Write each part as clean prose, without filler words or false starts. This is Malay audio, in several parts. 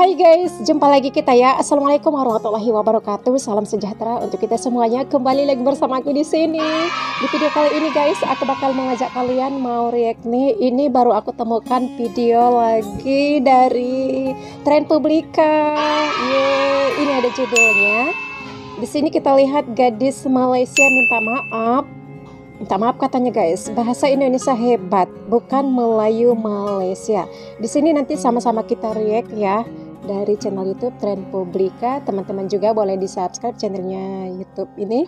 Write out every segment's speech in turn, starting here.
Hai guys, jumpa lagi kita ya. Assalamualaikum warahmatullahi wabarakatuh. Salam sejahtera untuk kita semuanya. Kembali lagi bersama aku di sini. Di video kali ini guys, aku bakal mengajak kalian mau react nih. Ini baru aku temukan video lagi dari Trend Publika. Yeay, ini ada judulnya. Di sini kita lihat gadis Malaysia minta maaf. Minta maaf katanya guys, bahasa Indonesia hebat, bukan Melayu Malaysia. Di sini nanti sama-sama kita react ya dari channel YouTube Trend Publika. Teman-teman juga boleh di-subscribe channelnya YouTube ini.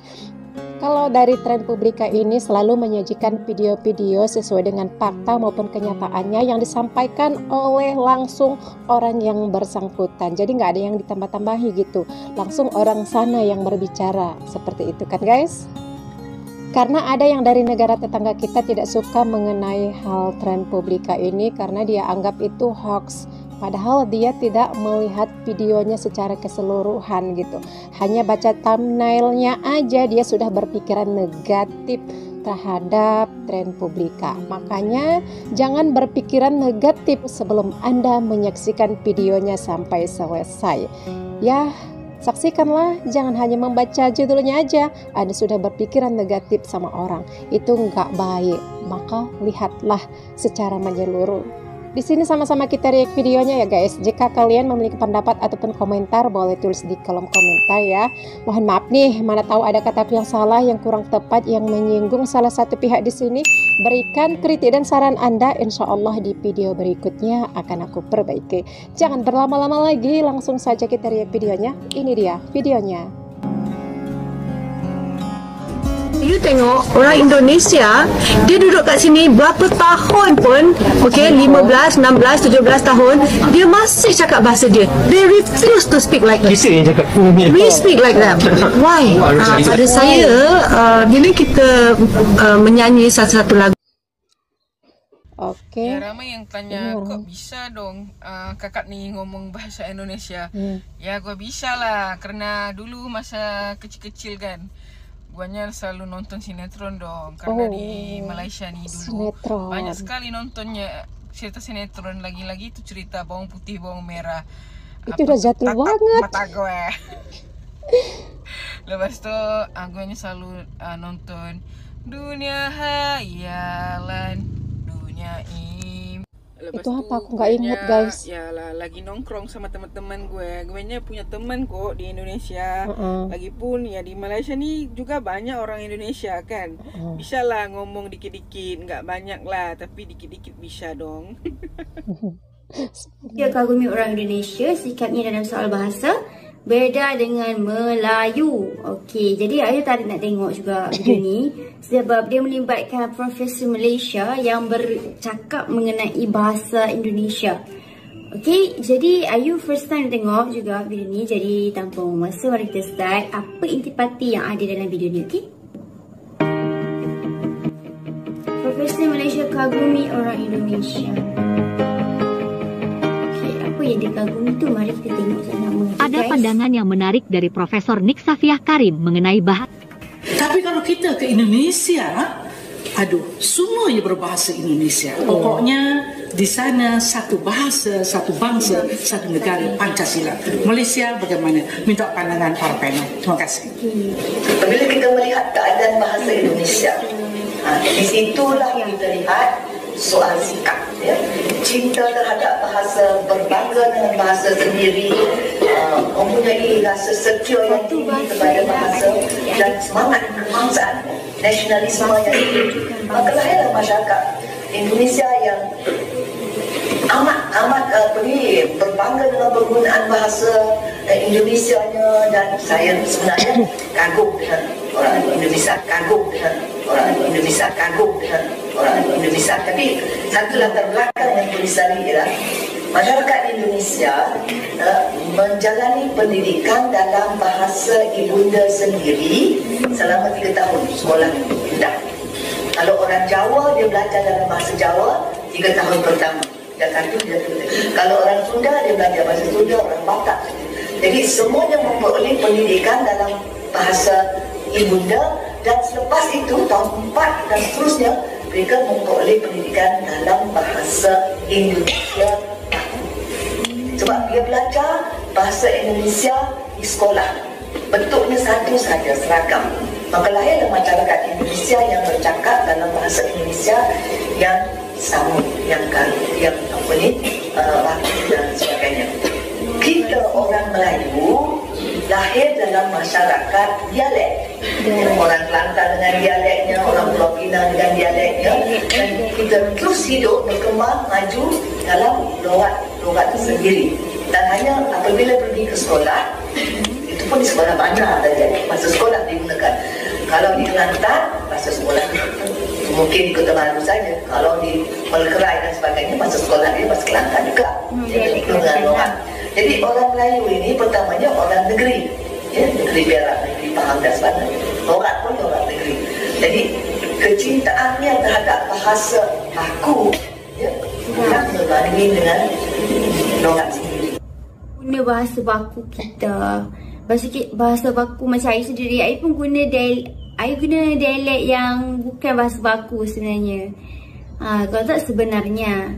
Kalau dari Trend Publika ini selalu menyajikan video-video sesuai dengan fakta maupun kenyataannya yang disampaikan oleh langsung orang yang bersangkutan. Jadi nggak ada yang ditambah-tambahi gitu. Langsung orang sana yang berbicara. Seperti itu kan guys? Karena ada yang dari negara tetangga kita tidak suka mengenai hal Trend Publika ini karena dia anggap itu hoax. Padahal dia tidak melihat videonya secara keseluruhan gitu. Hanya baca thumbnailnya aja dia sudah berpikiran negatif terhadap Trend Publika. Makanya jangan berpikiran negatif sebelum Anda menyaksikan videonya sampai selesai. Ya, saksikanlah, jangan hanya membaca judulnya aja. Anda sudah berpikiran negatif sama orang, itu nggak baik. Maka lihatlah secara menyeluruh. Di sini sama-sama kita react videonya ya guys. Jika kalian memiliki pendapat ataupun komentar, boleh tulis di kolom komentar ya. Mohon maaf nih, mana tahu ada kata yang salah, yang kurang tepat, yang menyinggung salah satu pihak di sini. Berikan kritik dan saran Anda, insya Allah di video berikutnya akan aku perbaiki. Jangan berlama-lama lagi, langsung saja kita react videonya. Ini dia videonya. You tengok orang Indonesia, dia duduk kat sini berapa tahun pun, okay, 15, 16, 17 tahun, dia masih cakap bahasa dia. They refuse to speak like that. We speak like that. Why? Pada saya, bila kita menyanyi satu-satu lagu, Oke. Ya, ramai yang tanya, kok bisa dong kakak nih ngomong bahasa Indonesia? Ya, gua bisa lah, karena dulu masa kecil-kecil kan, guanya selalu nonton sinetron dong. Karena di Malaysia nih dulu sinetron. banyak sekali nontonnya cerita sinetron. Lagi-lagi itu cerita bawang putih, bawang merah. Itu udah jatuh banget mata gue. Lepas itu guanya selalu nonton Dunia Hayalan, Dunia Lepas itu apa? Aku nggak ingat guys. Ya lah, lagi nongkrong sama teman-teman gue. Gue punya teman kok di Indonesia. Lagipun ya di Malaysia nih juga banyak orang Indonesia kan. Bisa lah ngomong dikit-dikit, nggak banyak lah, tapi dikit-dikit bisa dong. Dia kagumi orang Indonesia, sikapnya dalam soal bahasa beda dengan Melayu. Okey, jadi Ayu tadi nak tengok juga video ni sebab dia melibatkan Profesor Malaysia yang bercakap mengenai bahasa Indonesia. Okey, jadi Ayu first time tengok juga video ni. Jadi tanpa masa, mari kita start. Apa intipati yang ada dalam video ni, okey? Profesor Malaysia kagumi orang Indonesia. Yang dikagumi itu, mari kita tengok sama. Ada pandangan yang menarik dari Profesor Nik Safiah Karim mengenai bahasa. Tapi kalau kita ke Indonesia, aduh, semuanya berbahasa Indonesia. Pokoknya di sana satu bahasa, satu bangsa, satu negara, Pancasila. Malaysia bagaimana? Minta pandangan para panel. Terima kasih. Bila kita melihat keadaan bahasa Indonesia, di situlah kita lihat soal sikap, ya. Cinta terhadap bahasa, berbangga dengan bahasa sendiri, mempunyai rasa setia yang tinggi kepada bahasa dan semangat kebangsaan, nasionalisme yang tinggi. Maka lahirlah masyarakat Indonesia yang amat berbangga dengan penggunaan bahasa Indonesianya, dan saya sebenarnya kagum dengan orang Indonesia, kagum dengan orang Indonesia, kagum dengan orang Indonesia. Tapi satu latar belakang yang tulisan ini ialah masyarakat Indonesia menjalani pendidikan dalam bahasa ibunda sendiri selama 3 tahun sekolah rendah. Kalau orang Jawa, dia belajar dalam bahasa Jawa 3 tahun pertama. Kalau orang Sunda, dia belajar bahasa Sunda, orang Batak. Jadi semuanya memperoleh pendidikan dalam bahasa ibunda, dan selepas itu tahun 4 dan seterusnya mereka memperoleh pendidikan dalam bahasa Indonesia. Sebab dia belajar bahasa Indonesia di sekolah. Bentuknya satu saja, seragam. Maka lahirlah masyarakat Indonesia yang bercakap dalam bahasa Indonesia yang sama, yang wakil dan sebagainya. Kita orang Melayu lahir dalam masyarakat dialek. Orang Kelantan dengan dialeknya, orang Pulau Pinang dengan dialeknya, dan kita terus hidup berkembang maju dalam logat sendiri. Dan hanya apabila pergi ke sekolah, itu pun di sekolah mana saja, bahasa sekolah digunakan. Kalau di Kelantan, bahasa sekolah mungkin di Kota Baru saja. Kalau di Melkerai dan sebagainya, bahasa sekolah dia bahasa Kelantan juga. Jadi dengan logat. Jadi orang Melayu ini pertamanya orang negeri, ya, negeri Perak, negeri Pahang dan sebagainya. Logat pun orang negeri. Jadi kecintaannya terhadap bahasa baku, ya, yang berbanding dengan logat sendiri. Guna bahasa baku kita, bahasa baku macam saya sendiri, saya pun guna dialek yang bukan bahasa baku sebenarnya. Kalau tak sebenarnya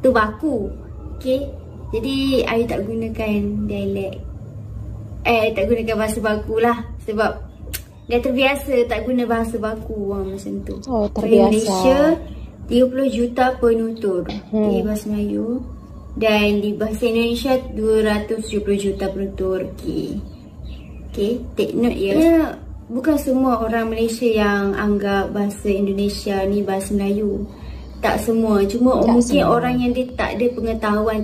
tu baku. Okay, jadi saya tak gunakan dialek, tak gunakan bahasa baku lah. Sebab dah terbiasa tak guna bahasa baku macam tu. Oh, terbiasa. Indonesia 30 juta penutur, okay, bahasa Melayu. Dan di bahasa Indonesia 270 juta penutur. Okay, take note ya. Bukan semua orang Malaysia yang anggap bahasa Indonesia ni bahasa Melayu. Tak semua, cuma tak mungkin semua. Orang yang dia tak ada pengetahuan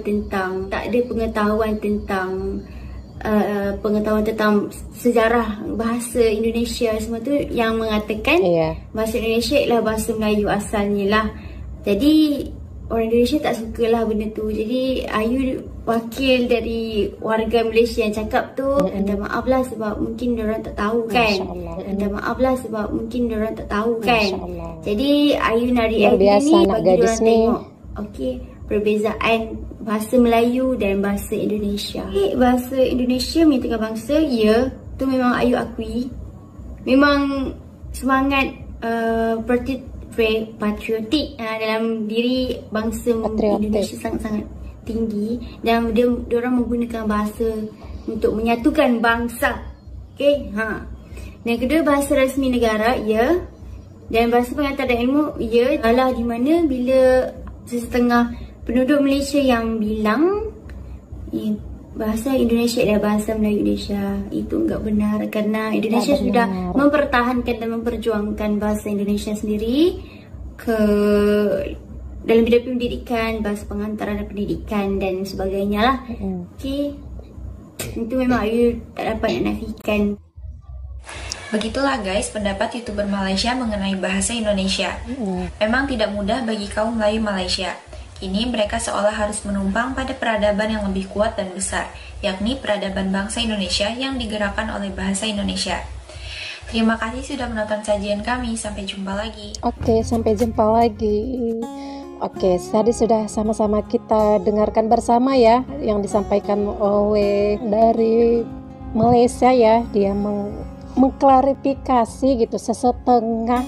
tentang sejarah bahasa Indonesia semua tu, yang mengatakan bahasa Indonesia ialah bahasa Melayu asalnya lah. Jadi orang Indonesia tak sukalah benda tu. Jadi Ayu wakil dari warga Malaysia yang cakap tu, minta maaf lah sebab mungkin diorang tak tahu kan. Minta maaf lah sebab mungkin diorang tak tahu kan. Jadi Ayu nak react ni bagi diorang tengok. Okey, perbezaan bahasa Melayu dan bahasa Indonesia. Bahasa Indonesia menyatakan bangsa, ya, tu memang Ayu akui. Memang semangat patriotik dalam diri bangsa Indonesia sangat-sangat tinggi, dan diorang menggunakan bahasa untuk menyatukan bangsa. Okey, Dan kedua, bahasa rasmi negara, ya, dan bahasa pengantar dan ilmu, ya, adalah di mana bila sesetengah penduduk Malaysia yang bilang bahasa Indonesia adalah bahasa Melayu Indonesia. Itu enggak benar, kerana Indonesia sudah mempertahankan dan memperjuangkan bahasa Indonesia sendiri dalam bidang pendidikan, bahasa pengantaran dan pendidikan dan sebagainya lah. Okey, itu memang Ayu tak dapat nak nafikan. Begitulah guys pendapat YouTuber Malaysia mengenai bahasa Indonesia. Memang tidak mudah bagi kaum Melayu Malaysia. Kini mereka seolah harus menumpang pada peradaban yang lebih kuat dan besar, yakni peradaban bangsa Indonesia yang digerakkan oleh bahasa Indonesia. Terima kasih sudah menonton sajian kami. Sampai jumpa lagi. Oke, sampai jumpa lagi. Oke, tadi sudah sama-sama kita dengarkan bersama ya yang disampaikan oleh dari Malaysia ya. Dia mengklarifikasi gitu,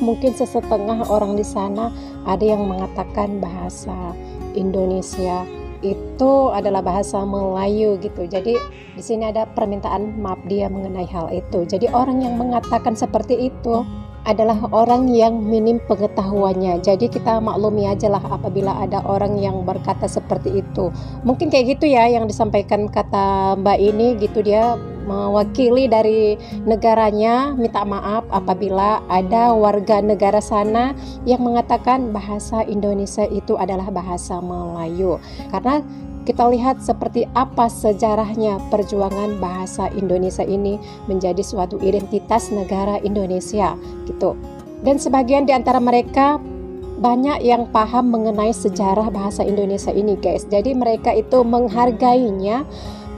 mungkin sesetengah orang di sana ada yang mengatakan bahasa Indonesia itu adalah bahasa Melayu gitu. Jadi di sini ada permintaan maaf dia mengenai hal itu. Jadi orang yang mengatakan seperti itu adalah orang yang minim pengetahuannya. Jadi kita maklumi aja lah apabila ada orang yang berkata seperti itu. Mungkin kayak gitu ya yang disampaikan kata Mbak ini gitu, dia mewakili dari negaranya minta maaf apabila ada warga negara sana yang mengatakan bahasa Indonesia itu adalah bahasa Melayu. Karena kita lihat seperti apa sejarahnya perjuangan bahasa Indonesia ini menjadi suatu identitas negara Indonesia gitu. Dan sebagian di antara mereka banyak yang paham mengenai sejarah bahasa Indonesia ini guys. Jadi mereka itu menghargainya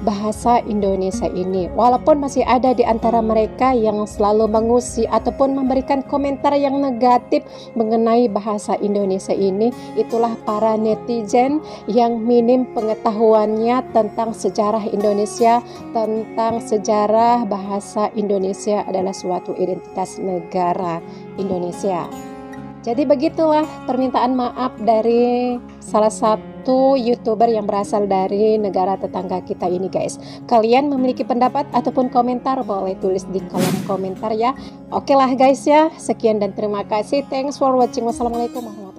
bahasa Indonesia ini, walaupun masih ada di antara mereka yang selalu mengusik ataupun memberikan komentar yang negatif mengenai bahasa Indonesia ini. Itulah para netizen yang minim pengetahuannya tentang sejarah Indonesia, tentang sejarah bahasa Indonesia adalah suatu identitas negara Indonesia. Jadi begitulah permintaan maaf dari salah satu YouTuber yang berasal dari negara tetangga kita ini guys. Kalian memiliki pendapat ataupun komentar boleh tulis di kolom komentar ya. Oke lah guys ya, sekian dan terima kasih. Thanks for watching. Wassalamualaikum warahmatullahi wabarakatuh.